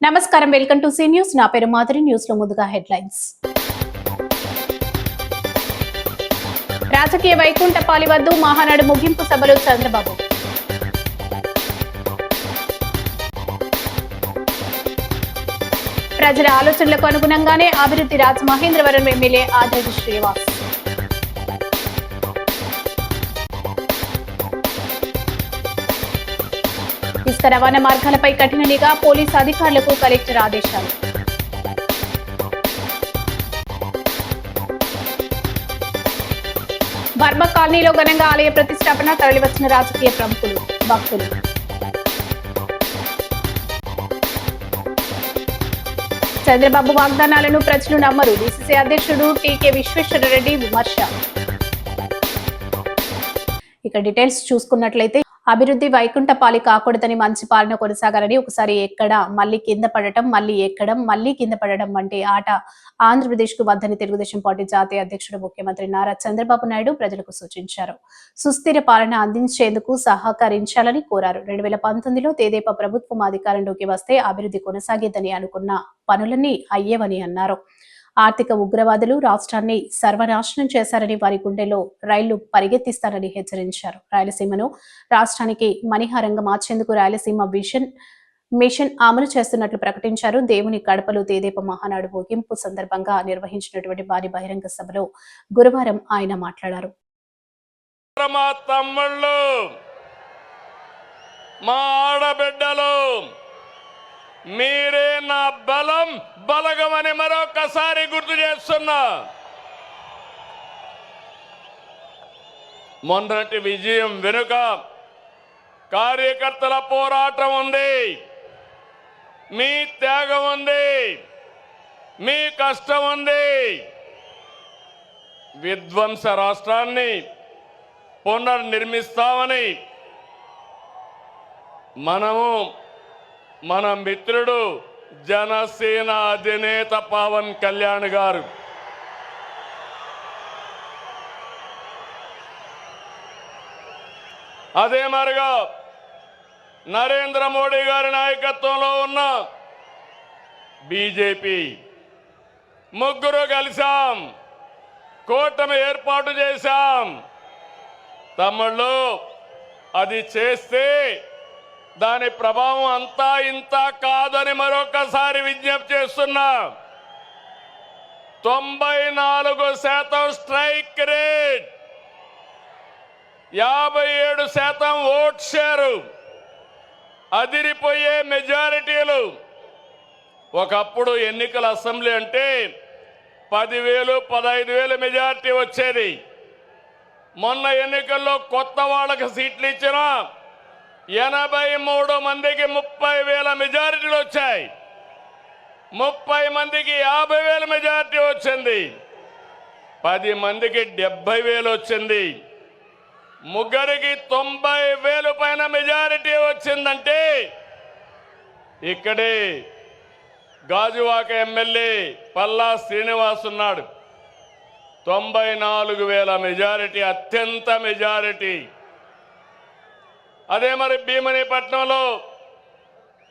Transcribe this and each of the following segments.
నమస్కారం, welcome to C news. నా పేరు మాధురి. న్యూస్ లో ముందుగా హెడ్లైన్స్. రాజకీయ వైకుంఠపాలి వద్దు మహానాడు ముగింపు సభలో చంద్రబాబు. ప్రజల ఆలోచనలకు అనుగుణంగానే అభివృద్ధి రాజమహేంద్రవరం ఎమ్మెల్యే ఆదిరెడ్డి శ్రీనివాస్. ఇసుక రవాణా మార్గాలపై కఠిన నిఘా, పోలీసు అధికారులకు కలెక్టర్ ఆదేశాలు. బర్మ కాలనీలో ఘనంగా ఆలయ ప్రతిష్టాపన, తరలివచ్చిన రాజకీయ ప్రముఖులు, భక్తులు. చంద్రబాబు వాగ్దానాలను ప్రజలు నమ్మరు, డీసీసీ అధ్యక్షుడు టీకే విశ్వేశ్వరరెడ్డి విమర్శ. ఇక డీటెయిల్స్ చూసుకున్నట్లయితే, అభివృద్ధి వైకుంఠపాలి కాకూడదని, మంచి పాలన కొనసాగాలని, ఒకసారి ఎక్కడ మళ్లీ కింద పడటం, మళ్లీ ఎక్కడం, మళ్లీ కింద పడడం వంటి ఆట ఆంధ్రప్రదేశ్ కు వద్దని తెలుగుదేశం పార్టీ జాతీయ అధ్యక్షుడు ముఖ్యమంత్రి నారా చంద్రబాబు నాయుడు ప్రజలకు సూచించారు. సుస్థిర పాలన అందించేందుకు సహకరించాలని కోరారు. 2019లో తెదేపా ప్రభుత్వం అధికారంలోకి వస్తే అభివృద్ధి కొనసాగేదని అనుకున్న పనులన్నీ అయ్యేవని అన్నారు. ఆర్థిక ఉగ్రవాదులు రాష్ట్రాన్ని సర్వనాశనం చేశారని, వారి గుండెలో రైళ్లు పరిగెత్తిస్తారని హెచ్చరించారు. రాయలసీమను రాష్ట్రానికి మణిహారంగా మార్చేందుకు రాయలసీమ మిషన్ అమలు చేస్తున్నట్లు ప్రకటించారు. దేవుని కడపలో తెదేపా మహానాడు ముగింపు సందర్భంగా నిర్వహించినటువంటి భారీ బహిరంగ సభలో గురువారం ఆయన మాట్లాడారు. మీరే నా బలం బలగమని మరొకసారి గుర్తు చేస్తున్నా. మొన్నటి విజయం వెనుక కార్యకర్తల పోరాటం ఉంది, మీ త్యాగం ఉంది, మీ కష్టం ఉంది. విధ్వంస రాష్ట్రాన్ని పునర్నిర్మిస్తామని మన మిత్రుడు జనసేన అధినేత పవన్ కళ్యాణ్ గారు అదే మరిగా నరేంద్ర మోడీ గారి నాయకత్వంలో ఉన్న బీజేపీ ముగ్గురు కలిసాం, కూటమి ఏర్పాటు చేశాం. తమ్ముళ్ళు, అది చేస్తే దాని ప్రభావం అంతా ఇంత కాదని మరొకసారి విజ్ఞప్తి చేస్తున్నా. 94% స్ట్రైక్ రేట్, 57% ఓట్ షేరు, అదిరిపోయే మెజారిటీలు. ఒకప్పుడు ఎన్నికల అసెంబ్లీ అంటే 10,000, 15,000 మెజారిటీ వచ్చేది. మొన్న ఎన్నికల్లో కొత్త వాళ్ళకి సీట్లు ఇచ్చినా 83 మందికి 30,000 మెజారిటీలు వచ్చాయి. 30 మందికి 50,000 మెజారిటీ వచ్చింది. 10 మందికి 70,000 వచ్చింది. ముగ్గురికి 90,000 పైన మెజారిటీ వచ్చిందంటే ఇక్కడే గాజువాక ఎమ్మెల్యే పల్లా శ్రీనివాస్ ఉన్నాడు. 94,000 మెజారిటీ, అత్యంత మెజారిటీ. అదే మరి భీమనిపట్నంలో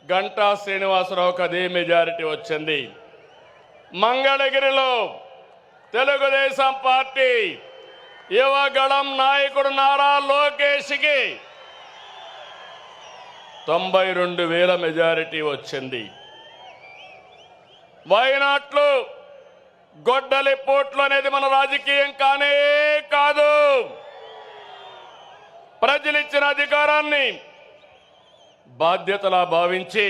గంటా శ్రీనివాసరావుకి అదే మెజారిటీ వచ్చింది. మంగళగిరిలో తెలుగుదేశం పార్టీ యువగళం నాయకుడు నారా లోకేష్కి 92,000 మెజారిటీ వచ్చింది. వైనాట్లు గొడ్డలి పోట్లు అనేది మన రాజకీయం కానే కాదు. ప్రజలిచ్చిన అధికారాన్ని బాధ్యతలా భావించి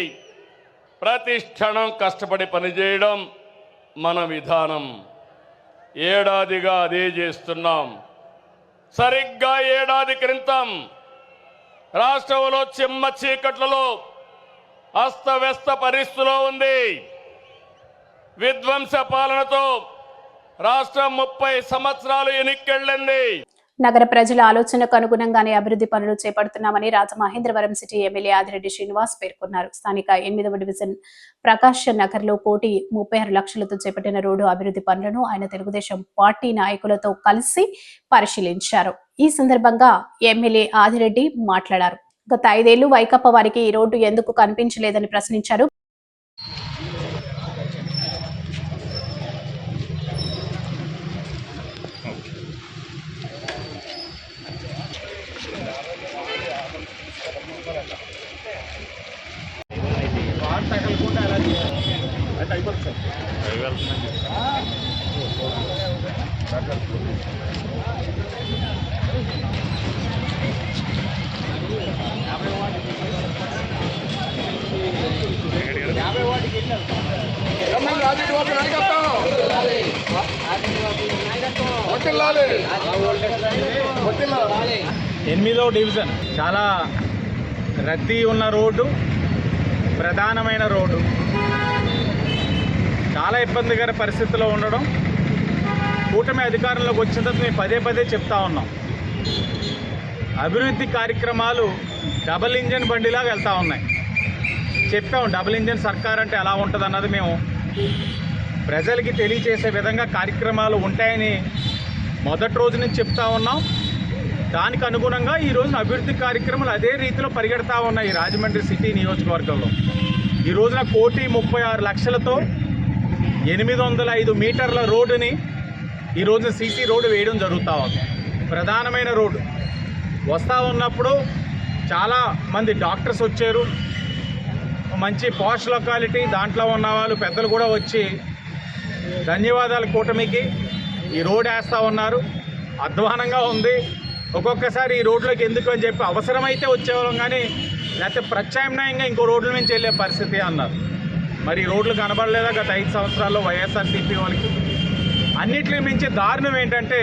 ప్రతి క్షణం కష్టపడి పనిచేయడం మన విధానం. ఏడాదిగా అదే చేస్తున్నాం. సరిగ్గా ఏడాది క్రితం రాష్ట్రంలో చిమ్మ చీకట్లలో అస్తవ్యస్త పరిస్థితిలో ఉంది. విధ్వంస పాలనతో రాష్ట్రం 30 సంవత్సరాలు ఎన్నికెళ్ళింది. నగర ప్రజల ఆలోచనకు అనుగుణంగానే అభివృద్ధి పనులు చేపడుతున్నామని రాజమహేంద్రవరం సిటీ ఎమ్మెల్యే ఆదిరెడ్డి శ్రీనివాస్ పేర్కొన్నారు. స్థానిక 8వ డివిజన్ ప్రకాష్ నగర్ లో 1,36 లక్షలతో చేపట్టిన రోడ్డు అభివృద్ధి పనులను ఆయన తెలుగుదేశం పార్టీ నాయకులతో కలిసి పరిశీలించారు. ఈ సందర్భంగా ఎమ్మెల్యే ఆదిరెడ్డి మాట్లాడారు. గత 5 ఏళ్లు వైకాపా వారికి ఈ రోడ్డు ఎందుకు కనిపించలేదని ప్రశ్నించారు. ఎనిమిదో డివిజన్ చాలా రద్దీ ఉన్న రోడ్డు, ప్రధానమైన రోడ్డు, చాలా ఇబ్బందికర పరిస్థితిలో ఉండడం. కూటమి అధికారంలోకి వచ్చిన తర్వాత మేము పదే పదే చెప్తా ఉన్నాం, అభివృద్ధి కార్యక్రమాలు డబుల్ ఇంజన్ బండిలా వెళ్తూ ఉన్నాయి. చెప్పాం డబుల్ ఇంజన్ సర్కార్ అంటే ఎలా ఉంటుంది అన్నది మేము ప్రజలకి తెలియజేసే విధంగా కార్యక్రమాలు ఉంటాయని మొదటి రోజు నుంచి చెప్తా ఉన్నాం. దానికి అనుగుణంగా ఈ రోజున అభివృద్ధి కార్యక్రమాలు అదే రీతిలో పరిగెడతా ఉన్నాయి. రాజమండ్రి సిటీ నియోజకవర్గంలో ఈ రోజున 1,36,00,000తో 805 మీటర్ల రోడ్డుని ఈ రోజున సీసీ రోడ్డు వేయడం జరుగుతూ ఉంది. ప్రధానమైన రోడ్డు వస్తూ ఉన్నప్పుడు చాలా మంది డాక్టర్స్ వచ్చారు, మంచి పాష్ లొకాలిటీ, దాంట్లో ఉన్న వాళ్ళు పెద్దలు కూడా వచ్చి ధన్యవాదాలు కూటమికి ఈ రోడ్ వేస్తూ ఉన్నారు. అధ్వానంగా ఉంది. ఒక్కొక్కసారి ఈ రోడ్లోకి ఎందుకు అని చెప్పి అవసరమైతే వచ్చేవాళ్ళం, కానీ లేకపోతే ప్రత్యామ్నాయంగా ఇంకో రోడ్ల నుంచి వెళ్ళే పరిస్థితి అన్నారు. మరి ఈ రోడ్లు కనబడలేదా గత 5 సంవత్సరాల్లో వైఎస్ఆర్సీపీ వాళ్ళకి? అన్నిటిని మించి దారుణం ఏంటంటే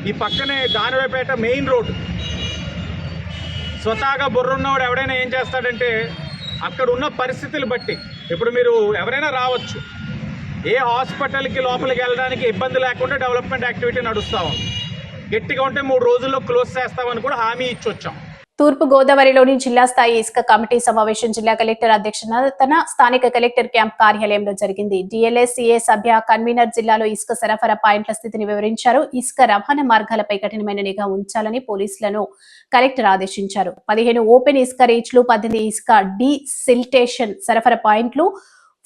ఈ పక్కనే దానివేపేట మెయిన్ రోడ్డు. స్వతహాగా బుర్రున్నవాడు ఎవడైనా ఏం చేస్తాడంటే అక్కడ ఉన్న పరిస్థితులు బట్టి, ఇప్పుడు మీరు ఎవరైనా రావచ్చు, ఏ హాస్పిటల్కి లోపలికి వెళ్ళడానికి ఇబ్బంది లేకుండా డెవలప్మెంట్ యాక్టివిటీ నడుస్తూ ఉంది. గట్టిగా ఉంటే 3 రోజుల్లో క్లోజ్ చేస్తామని కూడా హామీ ఇచ్చొచ్చాం. తూర్పు గోదావరిలోని జిల్లా స్థాయి ఇసుక కమిటీ సమావేశం జిల్లా కలెక్టర్ అధ్యక్షతన స్థానిక కలెక్టర్ క్యాంప్ కార్యాలయంలో జరిగింది. డిఎల్ఎస్సీఏ సభ్య కన్వీనర్ జిల్లాలో ఇసుక సరఫరా పాయింట్ల స్థితిని వివరించారు. ఇసుక రవాణా మార్గాలపై కఠినమైన నిఘా ఉంచాలని పోలీసులను కలెక్టర్ ఆదేశించారు. 15 ఓపెన్ ఇసుక రీచ్లు, 18 ఇసుక డీసిల్టేషన్ సరఫరా పాయింట్లు,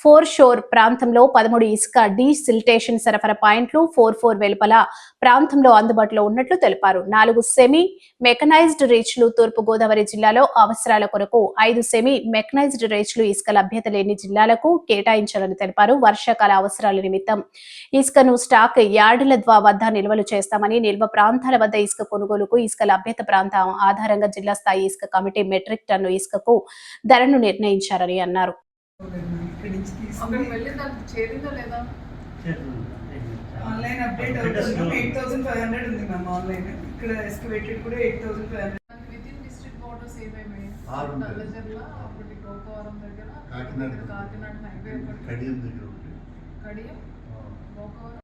4 షోర్ ప్రాంతంలో 13 ఇసుక డీసిల్టేషన్ సరఫరా పాయింట్లు, 4 వెలుపల ప్రాంతంలో అందుబాటులో ఉన్నట్లు తెలిపారు. 4 సెమీ మెకనైజ్డ్ రీచ్లు తూర్పు గోదావరి జిల్లాలో అవసరాల కొరకు 5 సెమీ మెకనైజ్డ్ రీచ్లు ఇసుక లభ్యత లేని జిల్లాలకు కేటాయించాలని తెలిపారు. వర్షాకాల అవసరాల నిమిత్తం ఇసుకను స్టాక్ యార్డుల వద్ద నిల్వలు చేస్తామని, నిల్వ ప్రాంతాల వద్ద ఇసుక కొనుగోలుకు ఇసుక లభ్యత ప్రాంతం ఆధారంగా జిల్లా స్థాయి ఇసుక కమిటీ మెట్రిక్ టన్ను ఇసుకకు ధరను నిర్ణయించారని అన్నారు. ఆన్లైన్ అప్డేట్ అవుతుంది. 8,500 ఉంది మ్యామ్ ఆన్లైన్. ఇక్కడ ఎస్టిమేటెడ్ కూడా 8,500. వితిన్ డిస్ట్రిక్ట్ బోర్డర్స్ ఏమేమి? నల్లజర్ల, ఒకటి గోకవరం దగ్గర, కాకినాడ హైవే ఒకటి, కడియం దగ్గర ఒకటి, కడియం గోకవరం.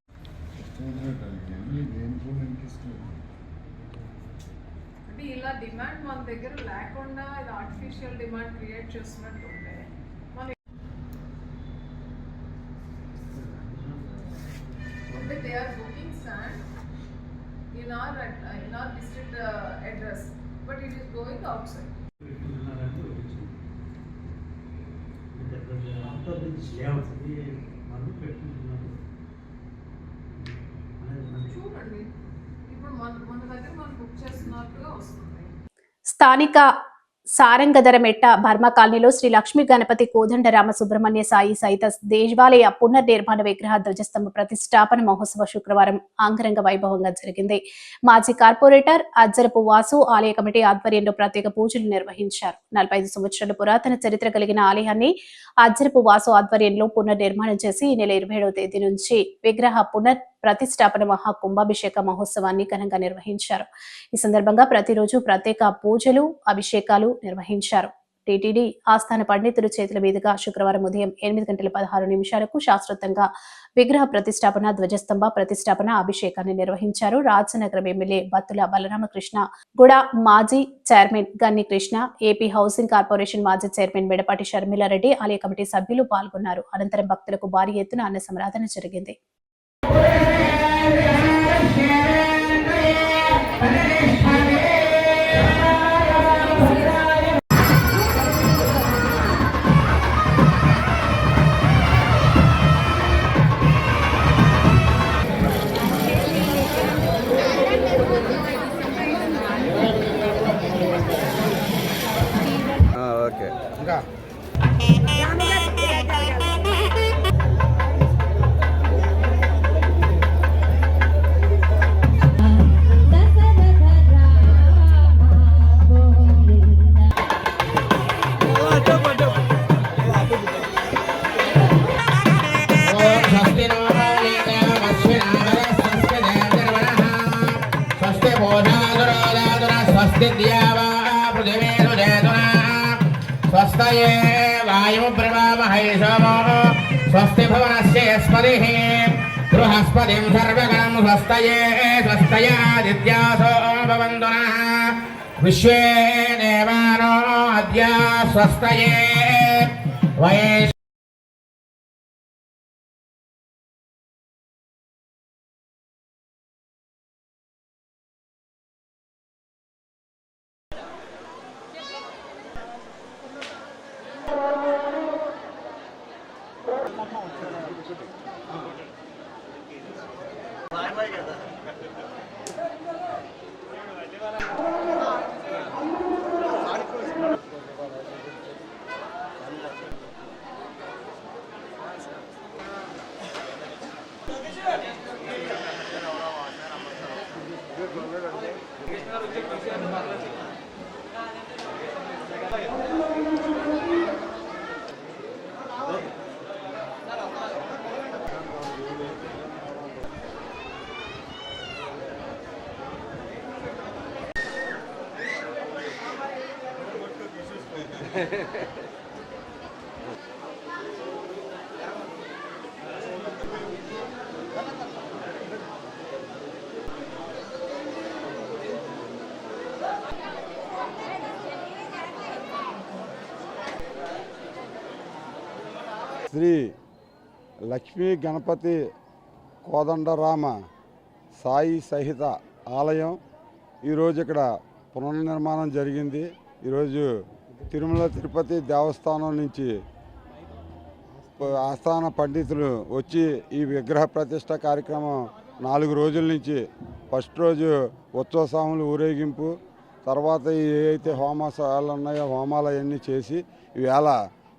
అంటే ఇలా డిమాండ్ మన దగ్గర లేకుండా ఇది ఆర్టిఫిషియల్ డిమాండ్ క్రియేట్ చేస్తున్నట్టు ఉంటే they are booking sand in our district address, but it is going outside. చూడండి, ఇప్పుడు మన దగ్గర మనం బుక్ చేస్తున్నట్టుగా వస్తుంది. స్థానిక సారంగధరమెట్ట బర్మా కాలనీలో శ్రీ లక్ష్మీ గణపతి కోదండరామ సుబ్రహ్మణ్య సాయి సహిత దేవాలయ పునర్నిర్మాణ విగ్రహ ధ్వజస్తంభ ప్రతిష్టాపన మహోత్సవ శుక్రవారం అంగరంగ వైభవంగా జరిగింది. మాజీ కార్పొరేటర్ అజ్జరపు వాసు ఆలయ కమిటీ ఆధ్వర్యంలో ప్రత్యేక పూజలు నిర్వహించారు. 45 సంవత్సరాల పురాతన చరిత్ర కలిగిన ఆలయాన్ని అజ్జరపు వాసు ఆధ్వర్యంలో పునర్నిర్మాణం చేసి ఈ నెల 27వ తేదీ నుంచి విగ్రహ ప్రతిష్టాపన మహా కుంభాభిషేక మహోత్సవాన్ని ఘనంగా నిర్వహించారు. ఈ సందర్భంగా ప్రతిరోజు ప్రత్యేక పూజలు, అభిషేకాలు నిర్వహించారు. టీటీడీ ఆస్థాన పండితుల చేతుల మీదుగా శుక్రవారం ఉదయం 8:16 శాస్త్రోక్తంగా విగ్రహ ప్రతిష్టాపన, ధ్వజస్తంభ ప్రతిష్టాపన, అభిషేకాన్ని నిర్వహించారు. రాజనగరం ఎమ్మెల్యే బత్తుల బలరామకృష్ణ, గుడ మాజీ చైర్మన్ గన్ని కృష్ణ, ఏపీ హౌసింగ్ కార్పొరేషన్ మాజీ చైర్మన్ మెడపాటి షర్మిలారెడ్డి, ఆలయ కమిటీ సభ్యులు పాల్గొన్నారు. అనంతరం భక్తులకు భారీ ఎత్తున అన్న సంరాధన జరిగింది. ఓకే ఇంకా स्वस्ति द्यावा पृथिवी सुजेतुना स्वस्तये वायु प्रवामहे सोमो स्वस्ति भुवनस्य यस्पतिः बृहस्पतिं सर्वगणं स्वस्तये स्वस्तयादित्यासो भवन्तु नः विश्वे देवानो अद्य स्वस्तये वये శ్రీ లక్ష్మీ గణపతి కోదండరామ సాయి సహిత ఆలయం ఈరోజు ఇక్కడ పునర్నిర్మాణం జరిగింది. ఈరోజు తిరుమల తిరుపతి దేవస్థానం నుంచి ఆస్థాన పండితులు వచ్చి ఈ విగ్రహ ప్రతిష్ట కార్యక్రమం 4 రోజుల నుంచి ఫస్ట్ రోజు ఉత్సవ స్వాములు ఊరేగింపు, తర్వాత ఏ అయితే హోమాలు ఉన్నాయో హోమాలు అవన్నీ చేసి ఈవేళ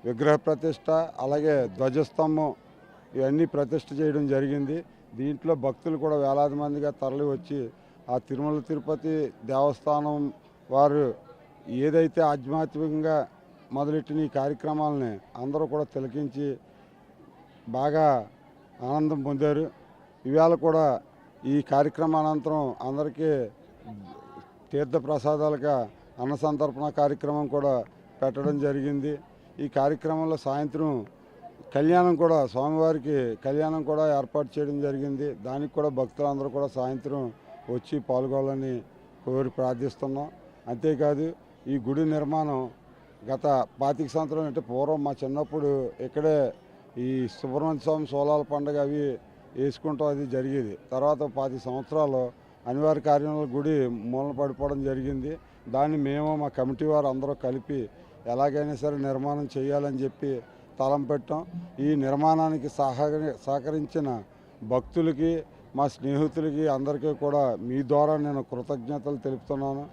విగ్రహ ప్రతిష్ట అలాగే ధ్వజస్తంభం ఇవన్నీ ప్రతిష్ట చేయడం జరిగింది. దీంట్లో భక్తులు కూడా వేలాది మందిగా తరలి వచ్చి ఆ తిరుమల తిరుపతి దేవస్థానం వారు ఏదైతే ఆధ్యాత్మికంగా మొదలెట్టిన ఈ కార్యక్రమాలని అందరూ కూడా తిలకించి బాగా ఆనందం పొందారు. ఇవాళ కూడా ఈ కార్యక్రమానంతరం అందరికీ తీర్థప్రసాదాలుగా అన్నసంతర్పణ కార్యక్రమం కూడా పెట్టడం జరిగింది. ఈ కార్యక్రమంలో సాయంత్రం కళ్యాణం కూడా స్వామివారికి కళ్యాణం కూడా ఏర్పాటు చేయడం జరిగింది. దానికి కూడా భక్తులందరూ కూడా సాయంత్రం వచ్చి పాల్గొనాలని కోరి ప్రార్థిస్తున్నాం. అంతేకాదు ఈ గుడి నిర్మాణం గత 25 సంవత్సరాలు అంటే పూర్వం మా చిన్నప్పుడు ఇక్కడే ఈ సుబ్రహ్మణ్య స్వామి సోలాల పండుగ అవి వేసుకుంటాం అది జరిగేది. తర్వాత 25 సంవత్సరాలు అనివార్య కార్యంలో గుడి మూలన పడిపోవడం జరిగింది. దాన్ని మేము మా కమిటీ వారు అందరూ కలిపి ఎలాగైనా సరే నిర్మాణం చేయాలని చెప్పి తలం పెట్టాం. ఈ నిర్మాణానికి సహకరించిన భక్తులకి మా స్నేహితులకి అందరికీ కూడా మీ ద్వారా నేను కృతజ్ఞతలు తెలుపుతున్నాను.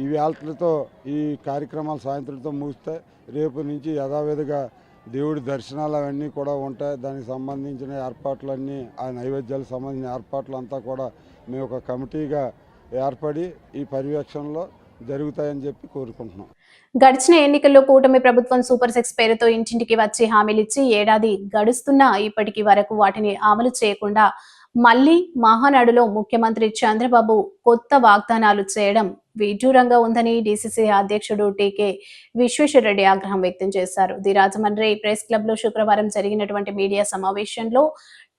ఈ వేళతో ఈ కార్యక్రమాలు సాయంత్రంతో ముగిస్తాయి. రేపు నుంచి యథావిధిగా దేవుడి దర్శనాలు అవన్నీ కూడా ఉంటాయి. దానికి సంబంధించిన ఏర్పాట్లన్నీ ఆ నైవేద్యాలకు సంబంధించిన ఏర్పాట్లంతా కూడా మేము ఒక కమిటీగా ఏర్పడి ఈ పర్యవేక్షణలో జరుగుతాయని చెప్పి కోరుకుంటున్నాం. గడిచిన ఎన్నికల్లో కూటమి ప్రభుత్వం సూపర్ సిక్స్ పేరుతో ఇంటింటికి వచ్చి హామీలిచ్చి ఏడాది గడుస్తున్నా ఇప్పటికి వరకు వాటిని అమలు చేయకుండా మళ్లీ మహానాడులో ముఖ్యమంత్రి చంద్రబాబు కొత్త వాగ్దానాలు చేయడం విడ్డూరంగా ఉందని డీసీసీ అధ్యక్షుడు టీకే విశ్వేశ్వరరెడ్డి ఆగ్రహం వ్యక్తం చేశారు. ది రాజమండ్రి ప్రెస్ క్లబ్ లో శుక్రవారం జరిగినటువంటి మీడియా సమావేశంలో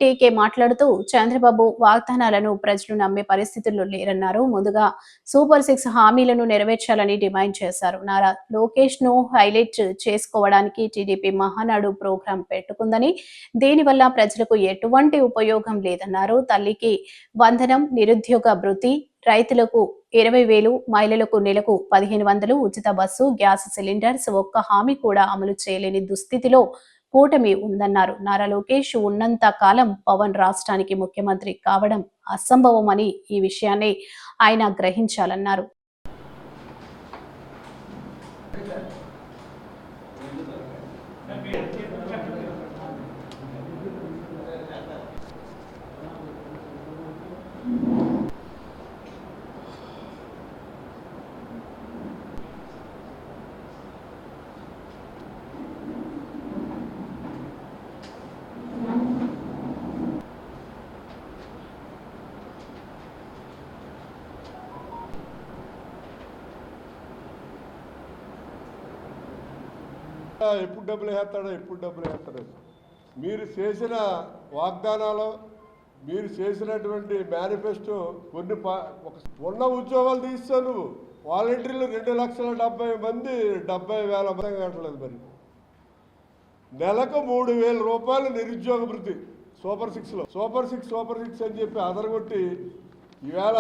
టీకే మాట్లాడుతూ చంద్రబాబు వాగ్దానాలను ప్రజలు నమ్మే పరిస్థితుల్లో లేరన్నారు. ముందుగా సూపర్ సిక్స్ హామీలను నెరవేర్చాలని డిమాండ్ చేశారు. నారా లోకేష్ ను హైలైట్ చేసుకోవడానికి టీడీపీ మహానాడు ప్రోగ్రాం పెట్టుకుందని, దీనివల్ల ప్రజలకు ఎటువంటి ఉపయోగం లేదన్నారు. తల్లికి వందనం, నిరుద్యోగ భృతి, రైతులకు 20,000, మహిళలకు నెలకు 1,500 ఉచిత బస్సు, గ్యాస్ సిలిండర్స్ ఒక్క హామీ కూడా అమలు చేయలేని దుస్థితిలో కూటమి ఉందన్నారు. నారా లోకేష్ ఉన్నంత కాలం పవన్ రాష్ట్రానికి ముఖ్యమంత్రి కావడం అసంభవమని ఈ విషయాన్ని ఆయన గ్రహించాలన్నారు. ఎప్పుడు డబ్బులు వేస్తాడో మీరు చేసిన వాగ్దానాలు, మీరు చేసినటువంటి మేనిఫెస్టో కొన్ని ఉన్న ఉద్యోగాలు తీస్తావు నువ్వు. వాలంటీర్లు 2,70,000 మంది 70,000 మంది కావట్లేదు. మరి నెలకు 3,000 రూపాయలు నిరుద్యోగ వృత్తి సూపర్ సిక్స్ అని చెప్పి అదరగొట్టి ఈవేళ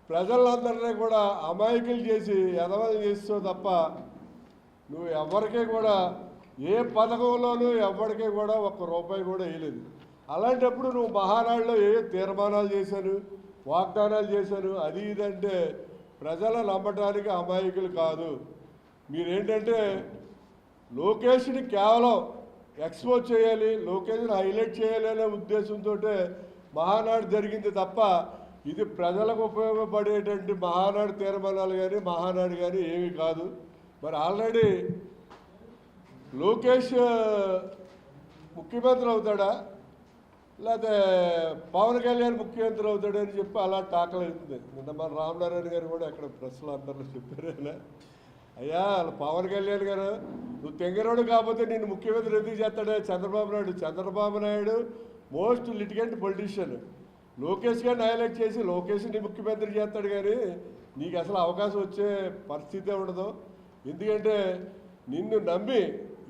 ప్రజలందరినీ కూడా అమాయకులు చేసి ఎదవలు చేస్తావు తప్ప నువ్వు ఎవరికీ కూడా ఏ పథకంలోనూ ఎవరికీ కూడా ₹1 కూడా వేయలేదు. అలాంటప్పుడు నువ్వు మహానాడులో ఏ తీర్మానాలు చేశాను, వాగ్దానాలు చేశాను, అది ఇదంటే ప్రజలు నమ్మటానికి అమాయకులు కాదు. మీరేంటంటే లోకేష్ని కేవలం ఎక్స్పోజ్ చేయాలి, లోకేష్ని హైలైట్ చేయాలి అనే ఉద్దేశంతో మహానాడు జరిగింది తప్ప ఇది ప్రజలకు ఉపయోగపడేటువంటి మహానాడు తీర్మానాలు కానీ మహానాడు కానీ ఏమీ కాదు. మరి ఆల్రెడీ లోకేష్ ముఖ్యమంత్రి అవుతాడా లేకపోతే పవన్ కళ్యాణ్ ముఖ్యమంత్రి అవుతాడని చెప్పి అలా టాకలు అవుతుంది. నిన్న మన రామనారాయణ గారు కూడా అక్కడ ప్రెస్లో అందరిలో చెప్పారు, అయ్యా పవన్ కళ్యాణ్ గారు నువ్వు తెంగరోడు కాకపోతే నేను ముఖ్యమంత్రి ఎందుకు చేస్తాడే Chandrababu Naidu most litigant politician. Lokesh గారిని హైలైట్ చేసి లోకేష్ని ముఖ్యమంత్రి చేస్తాడు కానీ నీకు అసలు అవకాశం వచ్చే పరిస్థితే ఉండదు. ఎందుకంటే నిన్ను నమ్మి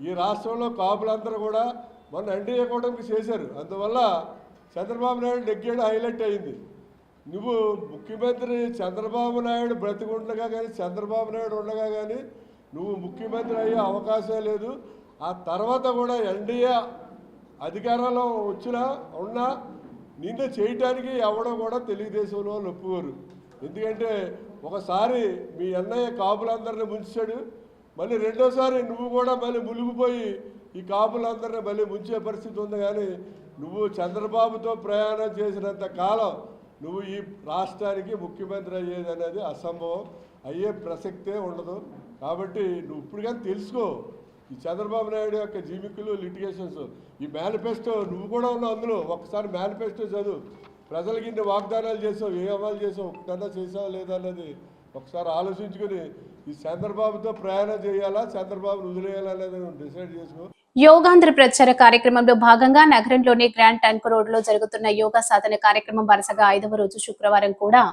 ఈ రాష్ట్రంలో కాపులందరూ కూడా మొన్న ఎన్డీఏ కూటమికి చేశారు. అందువల్ల చంద్రబాబు నాయుడు నెగ్గాడు, హైలైట్ అయింది. నువ్వు ముఖ్యమంత్రి చంద్రబాబు నాయుడు బ్రతికుండగా కానీ చంద్రబాబు నాయుడు ఉండగా కానీ నువ్వు ముఖ్యమంత్రి అయ్యే అవకాశం లేదు. ఆ తర్వాత కూడా ఎన్డీఏ అధికారంలో ఉన్నా నిన్ను చేయటానికి ఎవడో కూడా తెలుగుదేశంలో ఒప్పుకోరు. ఎందుకంటే ఒకసారి మీ అన్నయ్య కాపులందరినీ ముంచాడు, మళ్ళీ రెండోసారి నువ్వు కూడా మళ్ళీ మునిగిపోయి ఈ కాపులందరినీ మళ్ళీ ముంచే పరిస్థితి ఉంది. కానీ నువ్వు చంద్రబాబుతో ప్రయాణం చేసినంత కాలం నువ్వు ఈ రాష్ట్రానికి ముఖ్యమంత్రి అయ్యేది అనేది అసంభవం, అయ్యే ప్రసక్తే ఉండదు. కాబట్టి నువ్వు ఇప్పుడు కానీ తెలుసుకో ఈ చంద్రబాబు నాయుడు యొక్క జిమిక్కులు, లిటిగేషన్స్, ఈ మేనిఫెస్టో నువ్వు కూడా ఉన్నావు అందులో. ఒకసారి మేనిఫెస్టో చదువు, ప్రజలకి ఇన్ని వాగ్దానాలు చేసావు, ఏ అమలు చేసావు, ఒక్కటన్నా చేసావా లేదా అన్నది ఒకసారి ఆలోచించుకుని ఈ చంద్రబాబుతో ప్రయాణం చేయాలా, చంద్రబాబును వదిలేయాలా అనేది డిసైడ్ చేసుకో. యోగాంధ్ర ప్రచార కార్యక్రమంలో భాగంగా నగరంలోని గ్రాండ్ ట్యాంక్ రోడ్ లో జరుగుతున్న యోగా సాధన కార్యక్రమం వరుసగా 5వ రోజు శుక్రవారం కూడా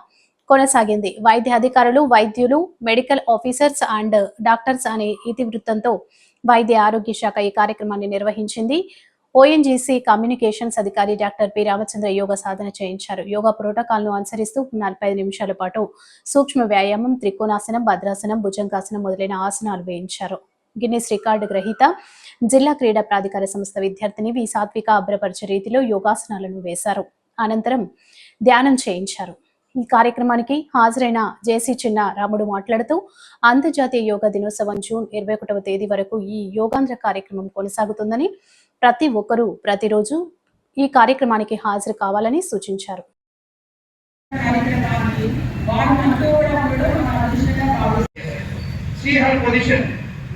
కొనసాగింది. వైద్య అధికారులు, వైద్యులు, మెడికల్ ఆఫీసర్స్ అండ్ డాక్టర్స్ అనే ఇతివృత్తంతో వైద్య ఆరోగ్య శాఖ ఈ కార్యక్రమాన్ని నిర్వహించింది. ఓఎన్జీసీ కమ్యూనికేషన్స్ అధికారి డాక్టర్ పి రామచంద్ర యోగా సాధన చేయించారు. యోగా ప్రోటోకాల్ ను అనుసరిస్తూ 45 నిమిషాల పాటు సూక్ష్మ వ్యాయామం, త్రికోణాసనం, భద్రాసనం, భుజంగాసనం మొదలైన ఆసనాలు వేయించారు. గిన్నిస్ రికార్డు గ్రహీత, జిల్లా క్రీడా ప్రాధికార సంస్థ విద్యార్థిని వి సాత్విక అభ్రపరిచే రీతిలో యోగాసనాలను వేశారు. అనంతరం ధ్యానం చేయించారు. ఈ కార్యక్రమానికి హాజరైన జేసీ చిన్న రాముడు మాట్లాడుతూ అంతర్జాతీయ యోగా దినోత్సవం జూన్ 21వ తేదీ వరకు ఈ యోగాంధ్ర కార్యక్రమం కొనసాగుతుందని, ప్రతి ఒక్కరూ ప్రతిరోజు ఈ కార్యక్రమానికి హాజరు కావాలని సూచించారు.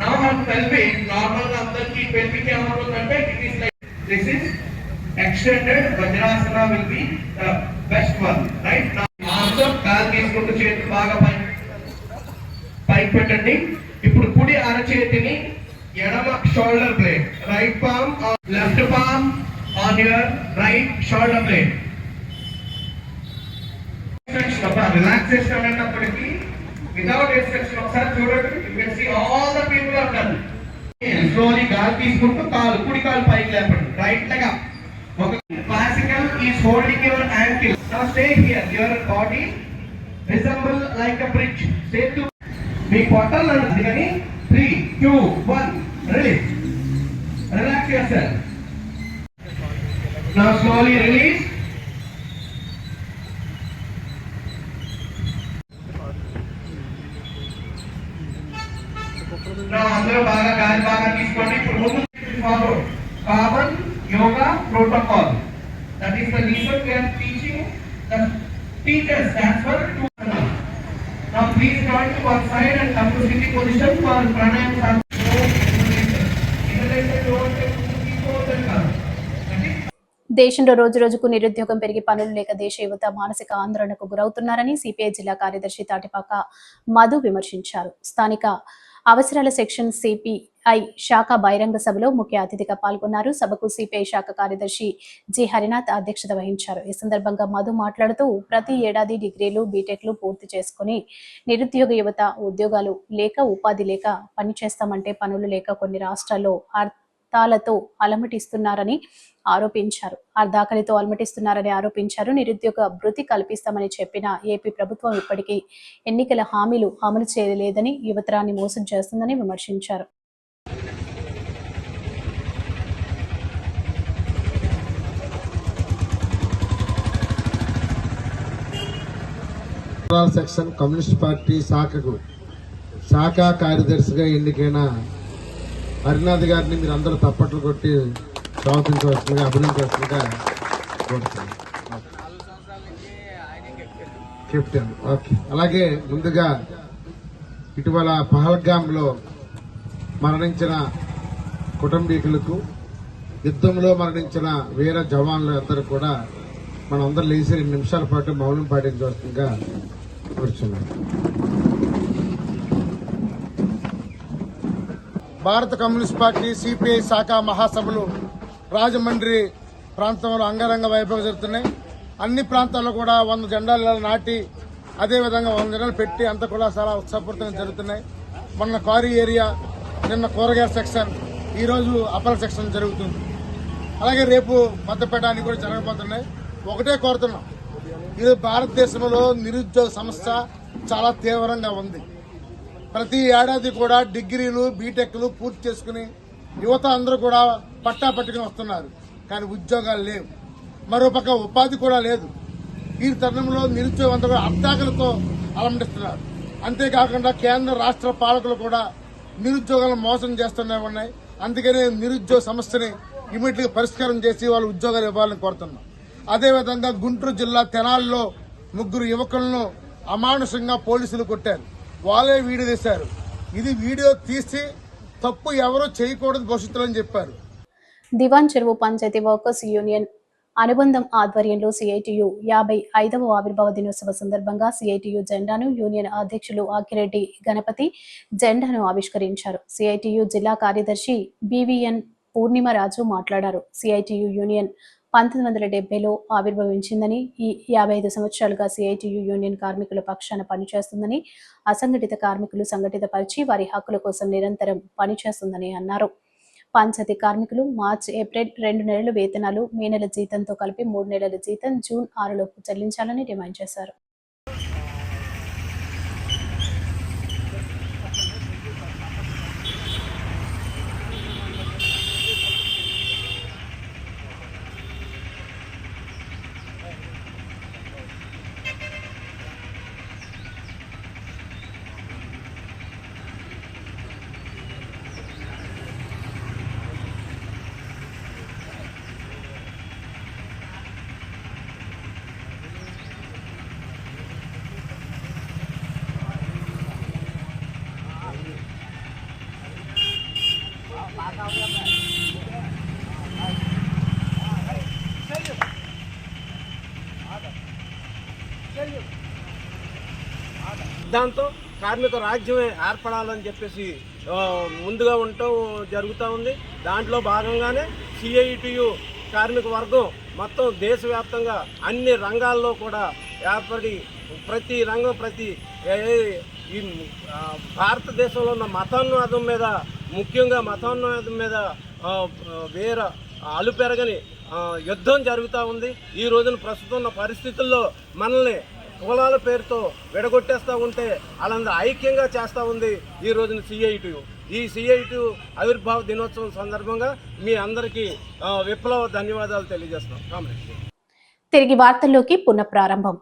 Now her pelvic, normal అందరికి pelvic ఏమవుతుందంటే it is like this is extended Vajrasana will be the best one, right? Now arms up, కాలు తీసుకుంటూ చేతులు బాగా పైకి పెట్టండి. ఇప్పుడు కుడి అరచేతిని ఎడమ shoulder blade, right palm left palm on your right shoulder blade. Relaxation అనేటప్పటికీ without instruction ఒకసారి చూడండి. You can see all the people are done. Slowly గాలి తీసుకుంటూ కాలు, కుడి కాలు పైకి లేపండి, right leg up. Classical is holding your ankle. Now stay here. Your body resemble like a bridge. Stay to మీ పొట్టలు అందుకని 3, 2, 1 release. Relax yourself. Now slowly release. అందరూ బాగా గాలి బాగా తీసుకోండి. ఇప్పుడు ముందు follow common yoga protocol. That is the reason we are teaching the teachers that for to. Now please join to one side and come to sitting position for pranayama. దేశంలో రోజు రోజుకు నిరుద్యోగం పెరిగి పనులు లేక దేశ యువత మానసిక ఆందోళనకు గురవుతున్నారని సిపిఐ జిల్లా కార్యదర్శి తాటిపాక మధు విమర్శించారు. స్థానిక అవసరాల సెక్షన్ సిపి సిపిఐ శాఖ బహిరంగ సభలో ముఖ్య అతిథిగా పాల్గొన్నారు. సభకు సిపిఐ శాఖ కార్యదర్శి జి హరినాథ్ అధ్యక్షత వహించారు. ఈ సందర్భంగా మధు మాట్లాడుతూ ప్రతి ఏడాది డిగ్రీలు బీటెక్లు పూర్తి చేసుకుని నిరుద్యోగ యువత ఉద్యోగాలు లేక ఉపాధి లేక పనిచేస్తామంటే పనులు లేక కొన్ని రాష్ట్రాల్లో అర్థాలతో అలమటిస్తున్నారని ఆరోపించారు. నిరుద్యోగ భృతి కల్పిస్తామని చెప్పిన ఏపీ ప్రభుత్వం ఇప్పటికీ ఎన్నికల హామీలు అమలు చేయలేదని, యువతరాన్ని మోసం చేస్తుందని విమర్శించారు. సెక్షన్ కమ్యూనిస్ట్ పార్టీ శాఖ కార్యదర్శిగా ఎన్నికైన హరినాథ్ గారిని మీరు అందరూ తప్పట్లు కొట్టి స్వాగతించవలసిందిగా, అభినందించవలసిందిగా కోరుతున్నాను. Captain okay. అలాగే ముందుగా ఇటీవల పహల్గామ్లో మరణించిన కుటుంబీకులకు, యుద్ధంలో మరణించిన వీర జవాన్లు అందరూ కూడా మనం అందరూ లేచి 2 నిమిషాల పాటు మౌనం పాటించవలసిందిగా కోరుతున్నాను. భారత కమ్యూనిస్ట్ పార్టీ సిపిఐ శాఖ మహాసభలు రాజమండ్రి ప్రాంతంలో అంగరంగ వైభవం జరుగుతున్నాయి. అన్ని ప్రాంతాల్లో కూడా 100 జెండాలు నాటి, అదేవిధంగా 100 జెండాలు పెట్టి అంతా కూడా చాలా ఉత్సాహపూరితంగా జరుగుతున్నాయి. మొన్న క్వారీ ఏరియా, నిన్న కూరగాయల సెక్షన్, ఈరోజు అప్పల సెక్షన్ జరుగుతుంది. అలాగే రేపు మద్దపేట అని కూడా జరగబోతున్నాయి. ఒకటే కోరుతున్నాం, ఇది భారతదేశంలో నిరుద్యోగ సమస్య చాలా తీవ్రంగా ఉంది. ప్రతి ఏడాది కూడా డిగ్రీలు బీటెక్లు పూర్తి చేసుకుని యువత అందరూ కూడా పట్టుకుని వస్తున్నారు. కానీ ఉద్యోగాలు లేవు. మరోపక్క ఉపాధి కూడా లేదు. ఈ తరుణంలో నిరుద్యోగం అంతా కూడా అర్థాకలతో అలమటిస్తున్నారు. అంతేకాకుండా కేంద్ర రాష్ట్ర పాలకులు కూడా నిరుద్యోగాలను మోసం చేస్తూనే ఉన్నాయి. అందుకనే నిరుద్యోగ సమస్యని ఇమీడియట్ గా పరిష్కారం చేసి వాళ్ళు ఉద్యోగాలు ఇవ్వాలని కోరుతున్నాం. అదేవిధంగా గుంటూరు జిల్లా తెనాలిలో 3 యువకులను అమానుషంగా పోలీసులు కొట్టారు. వాళ్ళే వీడియో తీశారు. ఇది వీడియో తీసి తప్పు ఎవరో చేయకూడదు భవిష్యత్తులో అని చెప్పారు. దివాన్ చెరువు పంచాయతీ వర్కర్స్ యూనియన్ అనుబంధం ఆధ్వర్యంలో సిఐటియు 55వ ఆవిర్భావ దినోత్సవ సందర్భంగా సిఐటియు జెండాను యూనియన్ అధ్యక్షులు ఆకిరెడ్డి గణపతి జెండాను ఆవిష్కరించారు. సిఐటియు జిల్లా కార్యదర్శి బివిఎన్ పూర్ణిమరాజు మాట్లాడారు. సిఐటియు యూనియన్ 1970లో ఆవిర్భవించిందని, ఈ 55 సంవత్సరాలుగా సిఐటియు యూనియన్ కార్మికుల పక్షాన పనిచేస్తుందని, అసంఘటిత కార్మికులు సంఘటితపరిచి వారి హక్కుల కోసం నిరంతరం పనిచేస్తుందని అన్నారు. పంచాయతీ కార్మికులు మార్చి, ఏప్రిల్ 2 నెలల వేతనాలు, మే నెల జీతంతో కలిపి 3 నెలల జీతం జూన్ 6లోపు చెల్లించాలని డిమాండ్ చేశారు. దాంతో కార్మిక రాజ్యమే ఏర్పడాలని చెప్పేసి ముందుగా ఉండటం జరుగుతూ ఉంది. దాంట్లో భాగంగానే సిఐటియు కార్మిక వర్గం మొత్తం దేశవ్యాప్తంగా అన్ని రంగాల్లో కూడా ఏర్పడి ప్రతి రంగం ఈ భారతదేశంలో ఉన్న మతోన్మాదం మీద, ముఖ్యంగా మతోన్మాదం మీద వేరే అలుపెరగని యుద్ధం జరుగుతూ ఉంది. ఈ రోజున ప్రస్తుతం ఉన్న పరిస్థితుల్లో మనల్ని కులాల పేరుతో విడగొట్టేస్తూ ఉంటే వాళ్ళందరూ ఐక్యంగా చేస్తూ ఉంది ఈ రోజున సిఐటియు. ఈ సిఐటియు ఆవిర్భావ దినోత్సవం సందర్భంగా మీ అందరికీ విప్లవ ధన్యవాదాలు తెలియజేస్తున్నాం. తిరిగి వార్తల్లోకి పునఃప్రారంభం.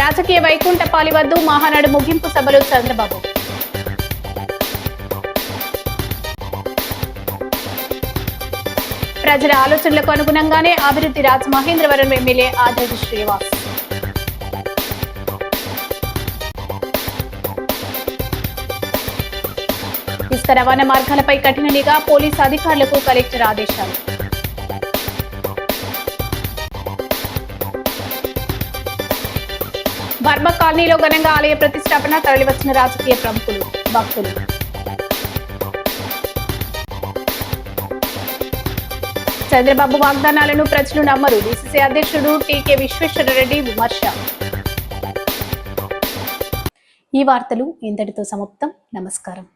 రాజకీయ వైకుంఠపాలి వద్దు మహానాడు ముగింపు సభలో చంద్రబాబు. ప్రజల ఆలోచనలకు అనుగుణంగానే అభివృద్ధి రాజమహేంద్రవరం ఎమ్మెల్యే ఆదిరెడ్డి శ్రీనివాస్. ఇసుక రవాణా మార్గాలపై కఠిన నిఘా, పోలీసు అధికారులకు కలెక్టర్ ఆదేశాలు. వర్మ కాలనీలో ఘనంగా ఆలయ ప్రతిష్టాపన, తరలివచ్చిన రాజకీయ ప్రముఖులు, భక్తులు. చంద్రబాబు వాగ్దానాలను ప్రజలు నమ్మరు, డీసీసీ అధ్యక్షుడు టీకే విశ్వేశ్వరరెడ్డి విమర్శ. ఈ వార్తలు ఇంతటితో సమాప్తం. నమస్కారం.